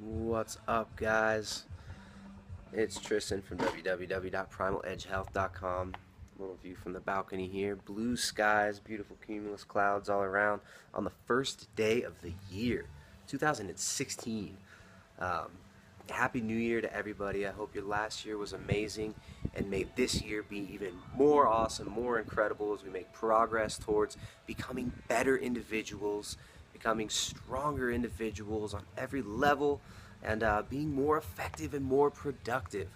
What's up, guys? It's Tristan from www.primaledgehealth.com. A little view from the balcony here. Blue skies, beautiful cumulus clouds all around on the first day of the year, 2016. Happy New Year to everybody. I hope your last year was amazing and may this year be even more awesome, more incredible as we make progress towards becoming better individuals, becoming stronger individuals on every level, and being more effective and more productive.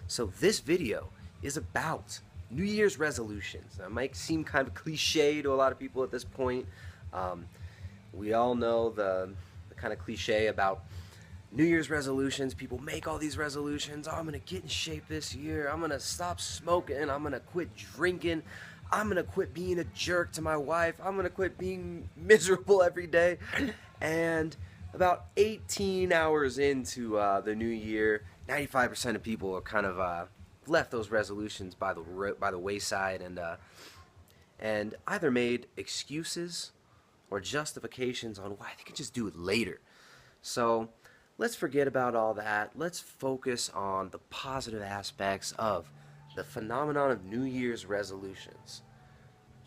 So this video is about New Year's resolutions. That might seem kind of cliche to a lot of people at this point. We all know the kind of cliche about New Year's resolutions. People make all these resolutions. Oh, I'm going to get in shape this year. I'm going to stop smoking. I'm going to quit drinking. I'm going to quit being a jerk to my wife. I'm going to quit being miserable every day. And about 18 hours into the new year, 95% of people are kind of left those resolutions by the wayside and either made excuses or justifications on why they could just do it later. So let's forget about all that. Let's focus on the positive aspects of the phenomenon of New Year's resolutions.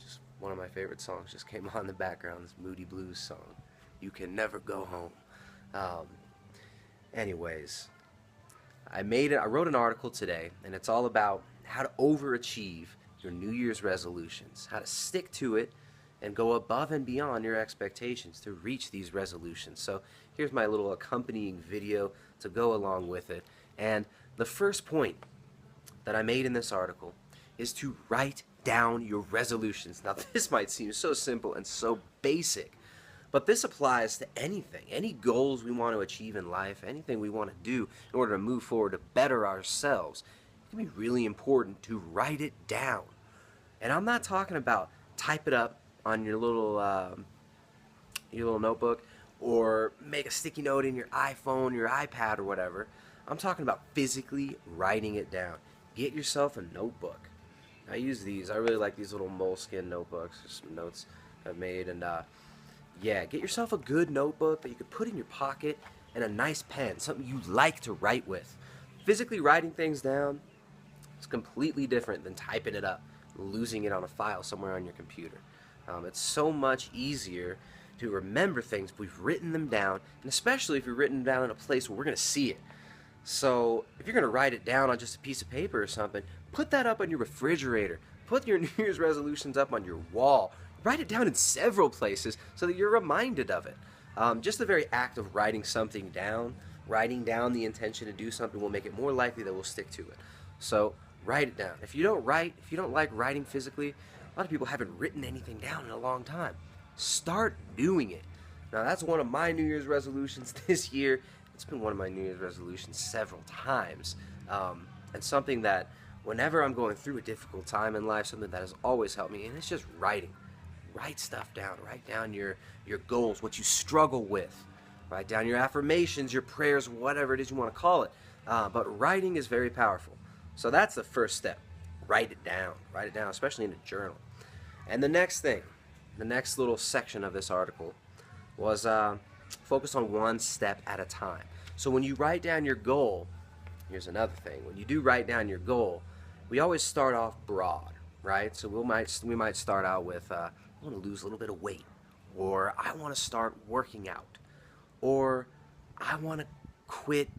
Just one of my favorite songs just came on in the background, this Moody Blues song, You Can Never Go Home. Anyways, I wrote an article today, and it's all about how to overachieve your New Year's resolutions, how to stick to it and go above and beyond your expectations to reach these resolutions. So here's my little accompanying video to go along with it. And the first point that I made in this article is to write down your resolutions. Now this might seem so simple and so basic, but this applies to anything, any goals we want to achieve in life, anything we want to do in order to move forward to better ourselves. It can be really important to write it down. And I'm not talking about type it up on your little notebook or make a sticky note in your iPhone, your iPad, or whatever. I'm talking about physically writing it down. Get yourself a notebook. I use these. I really like these little moleskin notebooks. There's some notes I've made, and yeah, get yourself a good notebook that you could put in your pocket and a nice pen, something you like to write with. Physically writing things down is completely different than typing it up, losing it on a file somewhere on your computer. It's so much easier to remember things if we've written them down, and especially if you've written them down in a place where we're going to see it. So if you're going to write it down on just a piece of paper or something, put that up on your refrigerator. Put your New Year's resolutions up on your wall. Write it down in several places so that you're reminded of it. Just the very act of writing something down, writing down the intention to do something will make it more likely that we'll stick to it. So write it down. If you don't like writing physically, a lot of people haven't written anything down in a long time. Start doing it. Now that's one of my New Year's resolutions this year. It's been one of my New Year's resolutions several times. And something that whenever I'm going through a difficult time in life, something that has always helped me, and it's just writing. Write stuff down. Write down your goals, what you struggle with. Write down your affirmations, your prayers, whatever it is you want to call it. But writing is very powerful. So that's the first step. Write it down. Write it down, especially in a journal. And the next thing, the next little section of this article was focus on one step at a time. So when you write down your goal, here's another thing. When you do write down your goal, we always start off broad, right? So we might start out with I want to lose a little bit of weight, or I want to start working out, or I want to quit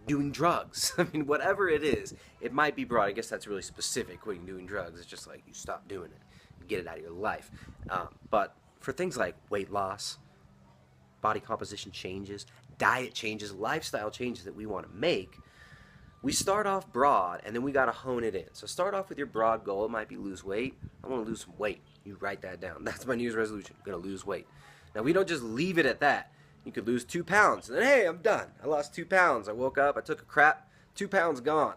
doing drugs. I mean, whatever it is, it might be broad. I guess that's really specific. Quitting doing drugs, it's just like you stop doing it, get it out of your life. But for things like weight loss, body composition changes, diet changes, lifestyle changes that we want to make, we start off broad, and then we got to hone it in. So start off with your broad goal. It might be lose weight. I want to lose some weight. You write that down. That's my New Year's resolution. I'm going to lose weight. Now, we don't just leave it at that. You could lose 2 pounds, and then, hey, I'm done. I lost 2 pounds. I woke up. I took a crap. 2 pounds gone.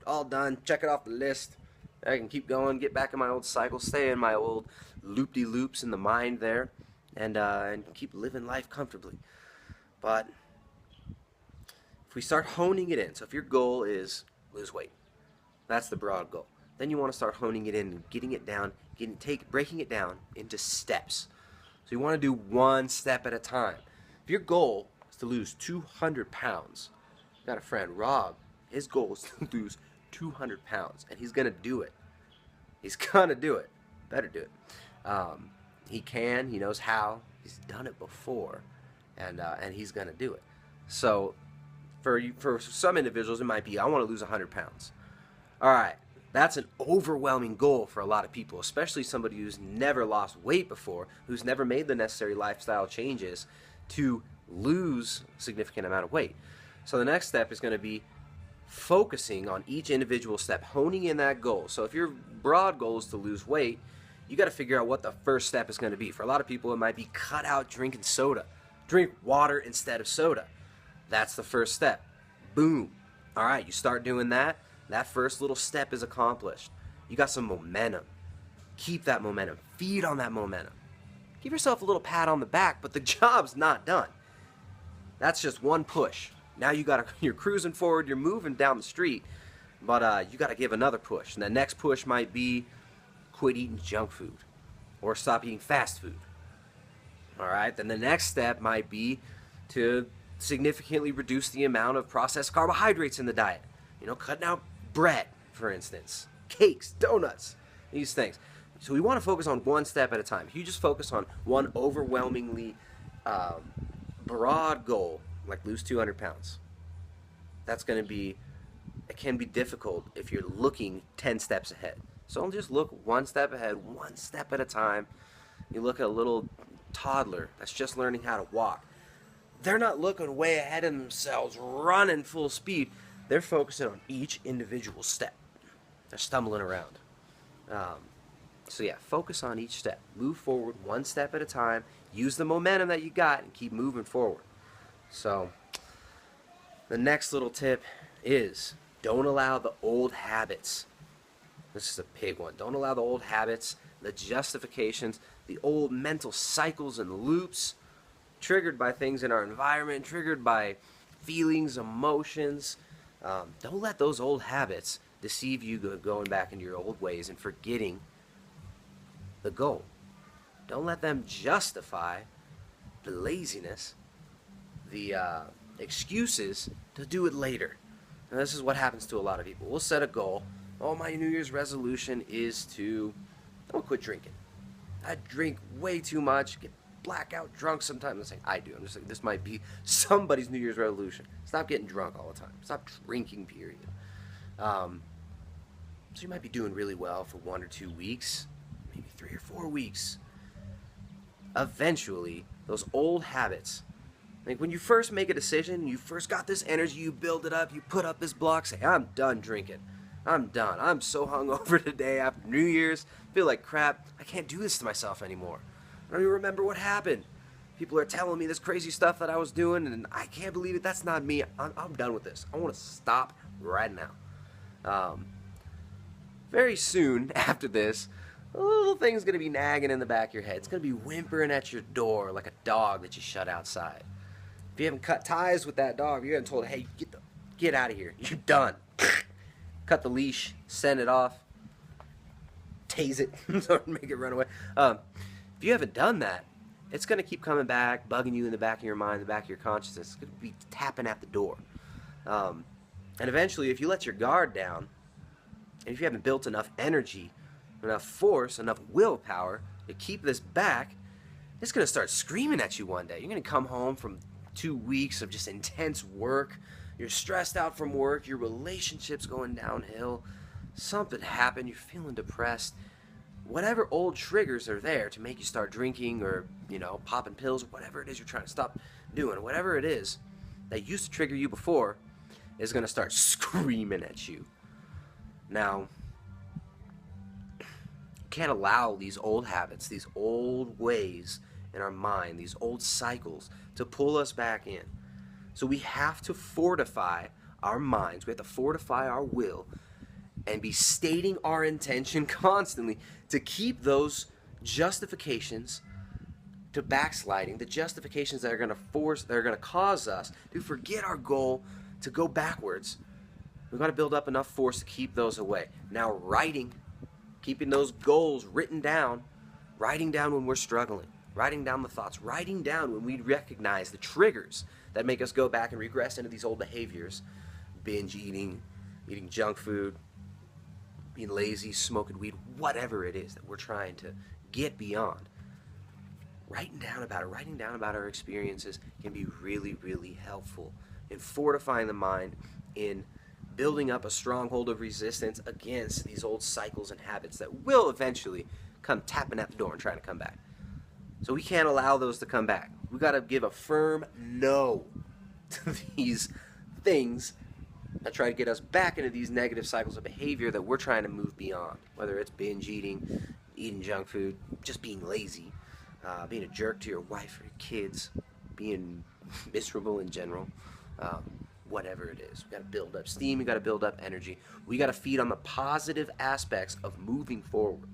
All done. Check it off the list. I can keep going, get back in my old cycle, stay in my old loop-de-loops in the mind there, and keep living life comfortably. But if we start honing it in, so if your goal is lose weight, that's the broad goal. Then you want to start honing it in and getting it down, breaking it down into steps. So you want to do one step at a time. If your goal is to lose 200 pounds. Got a friend, Rob. His goal is to lose 200 pounds, and he's going to do it. He's going to do it. Better do it. He can. He knows how. He's done it before, and he's going to do it. So for some individuals, it might be, I want to lose 100 pounds. All right. That's an overwhelming goal for a lot of people, especially somebody who's never lost weight before, who's never made the necessary lifestyle changes to lose a significant amount of weight. So the next step is going to be focusing on each individual step, honing in that goal. So if your broad goal is to lose weight, you got to figure out what the first step is going to be. For a lot of people, it might be cut out drinking soda. Drink water instead of soda. That's the first step. Boom. All right, you start doing that. That first little step is accomplished. You got some momentum. Keep that momentum. Feed on that momentum. Give yourself a little pat on the back, but the job's not done. That's just one push. Now you're cruising forward, you're moving down the street, but you got to give another push. And the next push might be quit eating junk food or stop eating fast food. All right, then the next step might be to significantly reduce the amount of processed carbohydrates in the diet. Cutting out bread, for instance, cakes, donuts, these things. So we want to focus on one step at a time. If you just focus on one overwhelmingly broad goal, like lose 200 pounds, it can be difficult if you're looking 10 steps ahead. So just look one step ahead, one step at a time. You look at a little toddler that's just learning how to walk. They're not looking way ahead of themselves, running full speed. They're focusing on each individual step. They're stumbling around. So yeah, focus on each step. Move forward one step at a time. Use the momentum that you got and keep moving forward. So the next little tip is don't allow the old habits. This is a big one. Don't allow the old habits, the justifications, the old mental cycles and loops triggered by things in our environment, triggered by feelings, emotions. Don't let those old habits deceive you going back into your old ways and forgetting the goal. Don't let them justify the laziness, the excuses to do it later. And this is what happens to a lot of people. We'll set a goal. Oh, my New Year's resolution is I'm gonna quit drinking. I drink way too much, get blackout drunk sometimes. I'm saying I do. I'm just like, this might be somebody's New Year's resolution. Stop getting drunk all the time. Stop drinking, period. So you might be doing really well for 1 or 2 weeks, maybe 3 or 4 weeks. Eventually, those old habits, like when you first make a decision, you first got this energy, you build it up, you put up this block, say, I'm done drinking. I'm done. I'm so hungover today after New Year's. I feel like crap. I can't do this to myself anymore. I don't even remember what happened. People are telling me this crazy stuff that I was doing, and I can't believe it. That's not me. I'm done with this. I want to stop right now. Very soon after this, a little thing's going to be nagging in the back of your head. It's going to be whimpering at your door like a dog that you shut outside. If you haven't cut ties with that dog, you're getting told, hey, get out of here. You're done. Cut the leash, send it off, tase it, so make it run away. If you haven't done that, it's going to keep coming back, bugging you in the back of your mind, the back of your consciousness. It's going to be tapping at the door. And eventually, if you let your guard down, and if you haven't built enough energy, enough force, enough willpower to keep this back, it's going to start screaming at you one day. You're going to come home from 2 weeks of just intense work. You're stressed out from work. Your relationship's going downhill. Something happened. You're feeling depressed. Whatever old triggers are there to make you start drinking or, popping pills or whatever it is you're trying to stop doing, whatever it is that used to trigger you before is going to start screaming at you. Now, you can't allow these old habits, these old ways in our mind, these old cycles to pull us back in. So we have to fortify our minds. We have to fortify our will and be stating our intention constantly to keep those justifications to backsliding, the justifications that are going to cause us to forget our goal, to go backwards. We've got to build up enough force to keep those away. Now, keeping those goals written down, writing down when we're struggling, Writing down the thoughts, writing down when we recognize the triggers that make us go back and regress into these old behaviors, binge eating, eating junk food, being lazy, smoking weed, whatever it is that we're trying to get beyond. Writing down about our experiences can be really, really helpful in fortifying the mind, in building up a stronghold of resistance against these old cycles and habits that will eventually come tapping at the door and trying to come back. So we can't allow those to come back. We got to give a firm no to these things that try to get us back into these negative cycles of behavior that we're trying to move beyond. Whether it's binge eating, eating junk food, just being lazy, being a jerk to your wife or your kids, being miserable in general, whatever it is. We got to build up steam, we got to build up energy. We got to feed on the positive aspects of moving forward.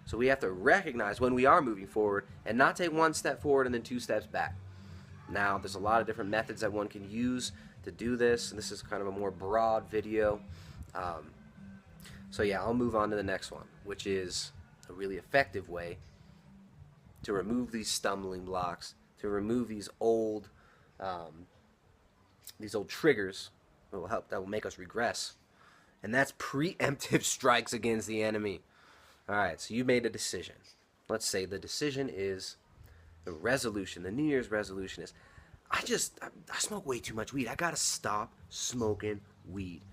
So we have to recognize when we are moving forward and not take one step forward and then 2 steps back. Now, there's a lot of different methods that one can use to do this, and this is kind of a more broad video. So yeah, I'll move on to the next one, which is a really effective way to remove these stumbling blocks, to remove these old triggers that will make us regress, and that's preemptive strikes against the enemy. All right, so you made a decision. Let's say the decision is the resolution. The New Year's resolution is, I smoke way too much weed. I gotta stop smoking weed.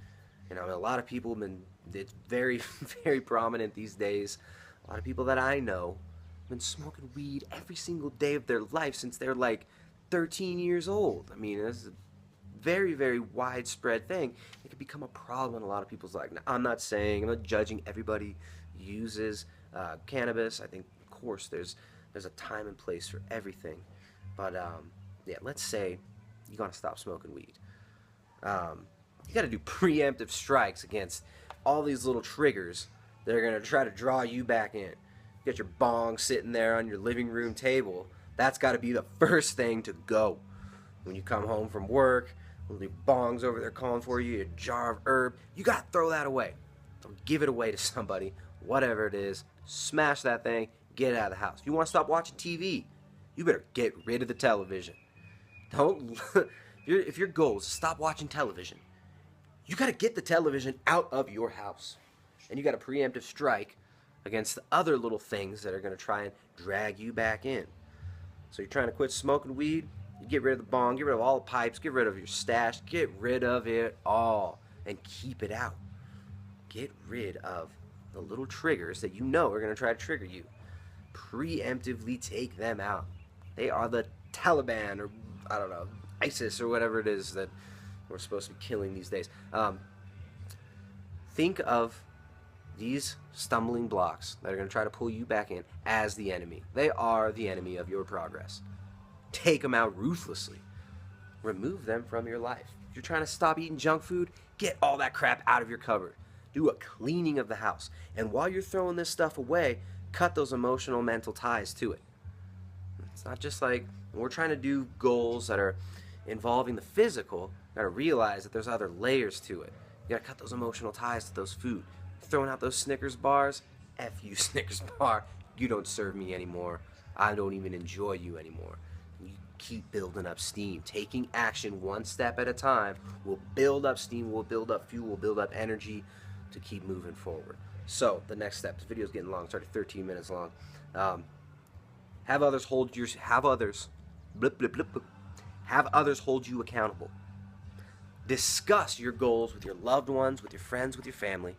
You know, a lot of people have been, it's very, very prominent these days. A lot of people that I know have been smoking weed every single day of their life since they're like 13 years old. I mean, this is a very, very widespread thing. It can become a problem in a lot of people's life. Now, I'm not judging everybody uses cannabis. I think, of course, there's a time and place for everything. But yeah, let's say you gotta stop smoking weed. You gotta do preemptive strikes against all these little triggers that are gonna try to draw you back in. You got your bong sitting there on your living room table. That's gotta be the first thing to go. When you come home from work, when your bong's over there calling for you, a jar of herb, you gotta throw that away. Don't give it away to somebody. Whatever it is, smash that thing, get it out of the house. If you want to stop watching TV, you better get rid of the television. Don't, if your goal is to stop watching television, you got to get the television out of your house. And you got a preemptive strike against the other little things that are going to try and drag you back in. So you're trying to quit smoking weed, you get rid of the bong, get rid of all the pipes, get rid of your stash, get rid of it all, and keep it out. Get rid of the little triggers that you know are going to try to trigger you. Preemptively take them out. They are the Taliban, or I don't know, ISIS, or whatever it is that we're supposed to be killing these days. Think of these stumbling blocks that are going to try to pull you back in as the enemy. They are the enemy of your progress. Take them out ruthlessly. Remove them from your life. If you're trying to stop eating junk food, get all that crap out of your cupboard. Do a cleaning of the house. And while you're throwing this stuff away, cut those emotional, mental ties to it. It's not just like, when we're trying to do goals that are involving the physical, you gotta realize that there's other layers to it. You gotta cut those emotional ties to those food. Throwing out those Snickers bars, F you Snickers bar, you don't serve me anymore. I don't even enjoy you anymore. You keep building up steam. Taking action one step at a time will build up steam, will build up fuel, will build up energy to keep moving forward. So the next step, this video's getting long, it's already 13 minutes long. Have others hold you accountable. Discuss your goals with your loved ones, with your friends, with your family,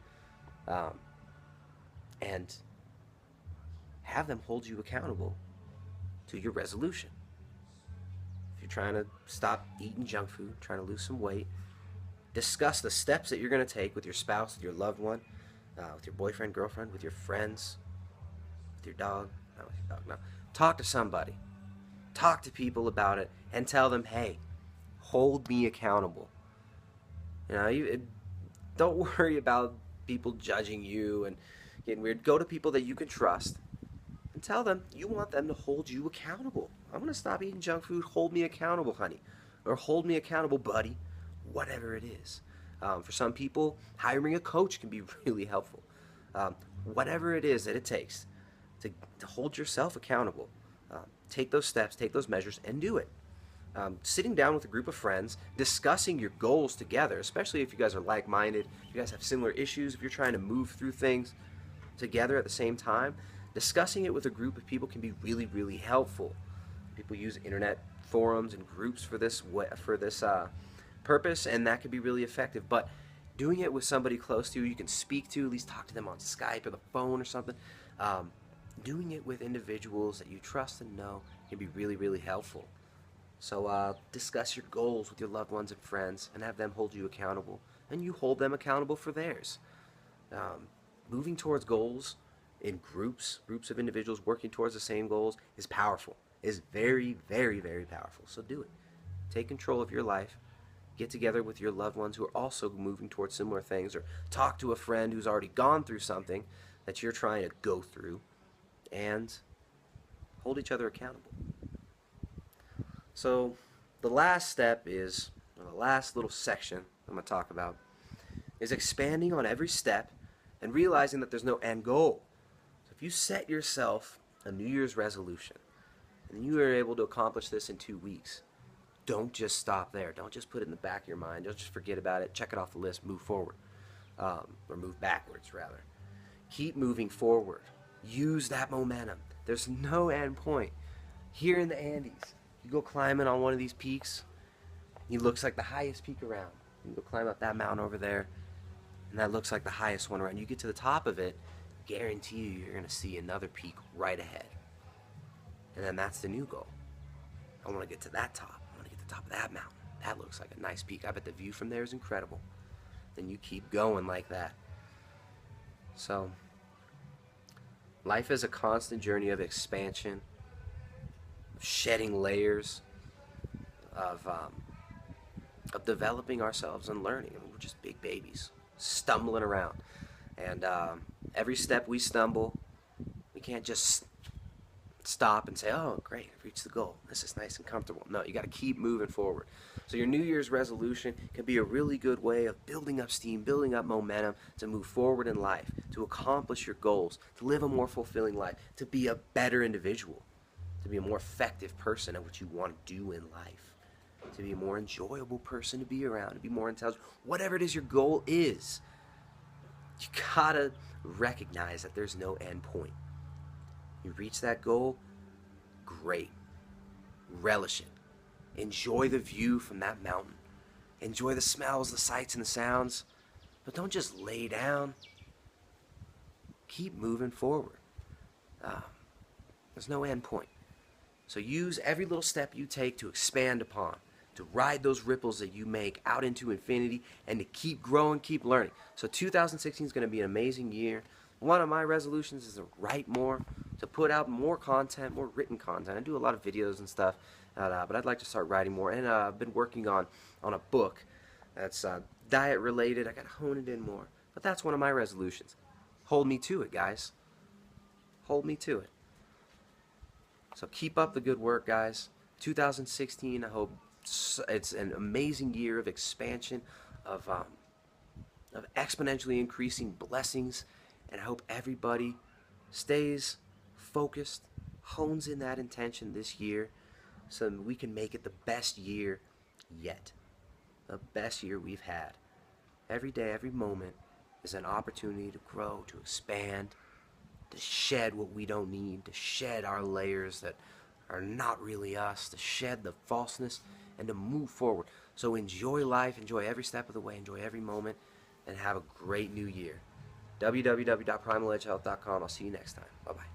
and have them hold you accountable to your resolution. If you're trying to stop eating junk food, trying to lose some weight, discuss the steps that you're going to take with your spouse, with your loved one, with your boyfriend, girlfriend, with your friends, with your dog. Not with your dog, no. Talk to somebody. Talk to people about it and tell them, hey, hold me accountable. You know, don't worry about people judging you and getting weird. Go to people that you can trust and tell them you want them to hold you accountable. I'm going to stop eating junk food. Hold me accountable, honey. Or hold me accountable, buddy. Whatever it is. For some people, hiring a coach can be really helpful. Whatever it is that it takes to hold yourself accountable. take those steps, take those measures, and do it. Sitting down with a group of friends, discussing your goals together, especially if you guys are like-minded, if you guys have similar issues, if you're trying to move through things together at the same time, discussing it with a group of people can be really, really helpful. People use internet forums and groups for this purpose, and that can be really effective. But doing it with somebody close to you can speak to, at least talk to them on Skype or the phone or something. Doing it with individuals that you trust and know can be really, really helpful. So discuss your goals with your loved ones and friends and have them hold you accountable, and you hold them accountable for theirs. Moving towards goals in groups of individuals working towards the same goals is powerful, is very, very, very powerful. So do it. Take control of your life. Get together with your loved ones who are also moving towards similar things, or talk to a friend who's already gone through something that you're trying to go through, and hold each other accountable. So the last step is, the last little section I'm going to talk about, is expanding on every step and realizing that there's no end goal. So if you set yourself a New Year's resolution and you are able to accomplish this in 2 weeks, don't just stop there. Don't just put it in the back of your mind. Don't just forget about it. Check it off the list. Move forward. Or move backwards, rather. Keep moving forward. Use that momentum. There's no end point. Here in the Andes, you go climbing on one of these peaks, it looks like the highest peak around. You go climb up that mountain over there, and that looks like the highest one around. You get to the top of it, guarantee you you're going to see another peak right ahead. And then that's the new goal. I want to get to that top. I want to get to the top of that mountain. That looks like a nice peak. I bet the view from there is incredible. Then you keep going like that. So, life is a constant journey of expansion, of shedding layers, of developing ourselves and learning. I mean, we're just big babies, stumbling around. And every step we stumble, we can't just stop and say, oh, great, I've reached the goal. This is nice and comfortable. No, you got to keep moving forward. So your New Year's resolution can be a really good way of building up steam, building up momentum to move forward in life, to accomplish your goals, to live a more fulfilling life, to be a better individual, to be a more effective person at what you want to do in life, to be a more enjoyable person to be around, to be more intelligent. Whatever it is your goal is, you gotta recognize that there's no end point. You reach that goal, great. Relish it. Enjoy the view from that mountain. Enjoy the smells, the sights, and the sounds. But don't just lay down. Keep moving forward. There's no end point. So use every little step you take to expand upon, to ride those ripples that you make out into infinity, and to keep growing, keep learning. So 2016 is going to be an amazing year. One of my resolutions is to write more, to put out more content, more written content. I do a lot of videos and stuff, but I'd like to start writing more. And I've been working on a book that's diet related. I got to hone it in more. But that's one of my resolutions. Hold me to it, guys. Hold me to it. So keep up the good work, guys. 2016, I hope it's an amazing year of expansion, of exponentially increasing blessings. And I hope everybody stays focused, hones in that intention this year, so that we can make it the best year yet. The best year we've had. Every day, every moment is an opportunity to grow, to expand, to shed what we don't need, to shed our layers that are not really us, to shed the falseness, and to move forward. So enjoy life, enjoy every step of the way, enjoy every moment, and have a great new year. www.primaledgehealth.com. I'll see you next time. Bye-bye.